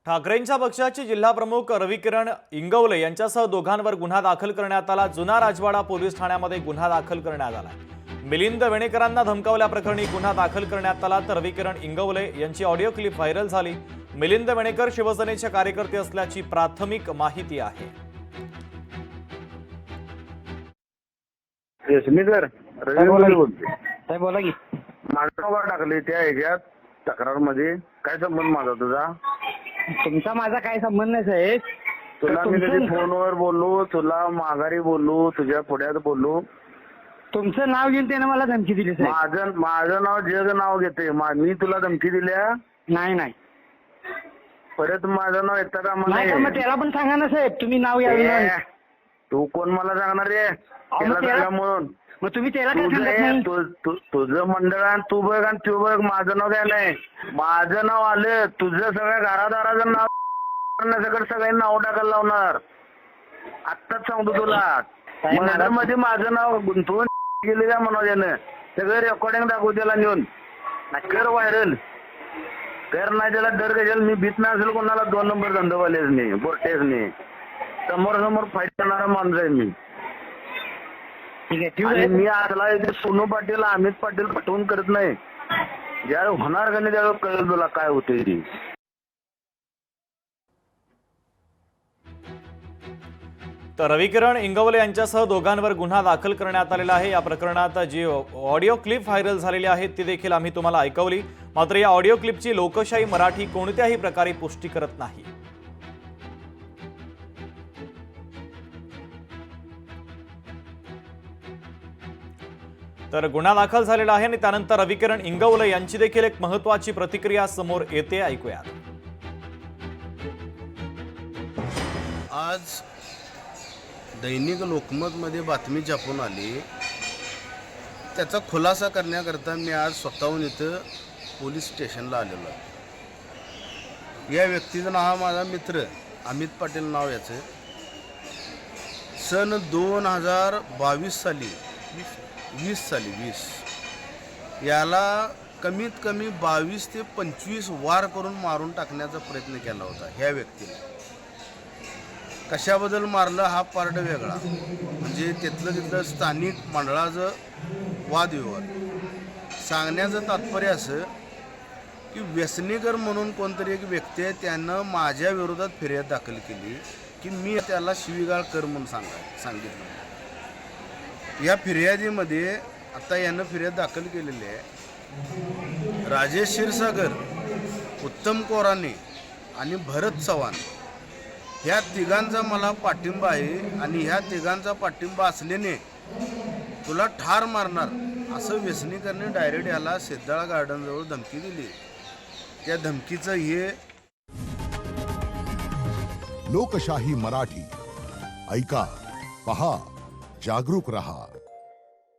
ठाकरेंच्या पक्षाचे जिल्हाप्रमुख रविकिरण इंगवले यांच्यासह दोघांवर गुन्हा दाखल करण्यात आला। जुना राजवाडा पोलीस ठाण्यामध्ये गुन्हा दाखल करण्यात आला। मिलिंद वेणेकरांना धमकावल्याप्रकरणी गुन्हा दाखल करण्यात आला। तर रविकिरण इंगवले यांची ऑडिओ क्लिप व्हायरल झाली। मिलिंद वेणेकर शिवसेनेचे कार्यकर्ते असल्याची प्राथमिक माहिती आहे। यशमीकर रवी बोलते काय बोला की माझं टाकले त्या ह्याच्यात तक्रार मध्ये काय संबंध माझा तुझा? तुमचा माझा काय संबंध नाही साहेब। तुला मी कधी फोनवर बोललो, तुला माघारी बोललो, तुझ्या पुढ्यात बोललो? तुमचं नाव घेऊन त्याने मला धमकी दिली साहेब। माझं नाव जग नाव घेते, मी तुला धमकी दिल्या? नाही परत माझं नाव येतं का नाही का? मग त्याला पण सांगा ना साहेब, तुम्ही नाव यावे। तू कोण मला सांगणार रे म्हणून? मग तुम्ही त्याला काय सांगत नाही? तुझं मंडळ आणि तू बघ आणि तू बघ, माझं नाव काय नाही। माझं नाव आलं, तुझं सगळ्या घरादाराचं नाव करण्यासाठी सगळ्यांनी नाव टाकायला लावणार। आत्ताच सांगतो तुला, मध्ये माझं नाव गुंतवून गेले का म्हणा त्यानं सगळं रेकॉर्डिंग दाखवू त्याला नेऊन कर व्हायरल कर, नाही त्याला डर कशाला? मी भीत नाही असेल कोणाला, 2 नंबर धंदेवालेच नाही, बोरटेच नाही, समोर फाईट करणारा माणूस आहे मी। ठीक आहे, मी आजला सोनू पाटील अमित पाटील पटवून करत नाही, ज्यावेळी होणार का नाही त्यावेळेस कळेल तुला काय होते ती। तर रविकिरण इंगवले यांच्यासह दोघांवर गुन्हा दाखल करण्यात आलेला आहे। या प्रकरणात जी ऑडिओ क्लिप व्हायरल झालेली आहे ती देखील आम्ही तुम्हाला ऐकवली। मात्र या ऑडिओ क्लिपची लोकशाही मराठी कोणत्याही प्रकारे पुष्टी करत नाही। तर गुन्हा दाखल झालेला आहे आणि त्यानंतर रविकिरण इंगवले यांची देखील एक महत्त्वाची प्रतिक्रिया समोर येते, ऐकूया। आज दैनिक लोकमतमध्ये बातमी छापून आली, त्याचा खुलासा करण्याकरता मी आज स्वतःहून इथं पोलीस स्टेशनला आलेलो आहे। या व्यक्तीचं नाव, माझा मित्र अमित पाटील नाव याचं, सन 2022 साली 20 याला कमीत कमी 22 ते 25 वार करून मारून टाकण्याचा प्रयत्न केला होता। ह्या व्यक्तीने कशाबद्दल मारलं हा पार्ट वेगळा, म्हणजे तिथलं स्थानिक मंडळाचं वादविवाद। सांगण्याचं तात्पर्य असं की व्यसनीकर म्हणून कोणतरी एक व्यक्ती आहे, त्यानं माझ्या विरोधात फिर्याद दाखल केली की मी त्याला शिवीगाळ कर म्हणून सांगितलं। या फिर्यादीमध्ये आता यानं फिर्याद दाखल केलेली आहे। राजेश क्षीरसागर, उत्तम कोराणे आणि भरत चव्हाण ह्या तिघांचा मला पाठिंबा आहे आणि ह्या तिघांचा पाठिंबा असल्याने तुला ठार मारणार असं व्यसनीकरने डायरेक्ट याला सिद्धाळा गार्डनजवळ धमकी दिली। त्या धमकीचं हे लोकशाही मराठी ऐका, पहा, जागरूक रहा।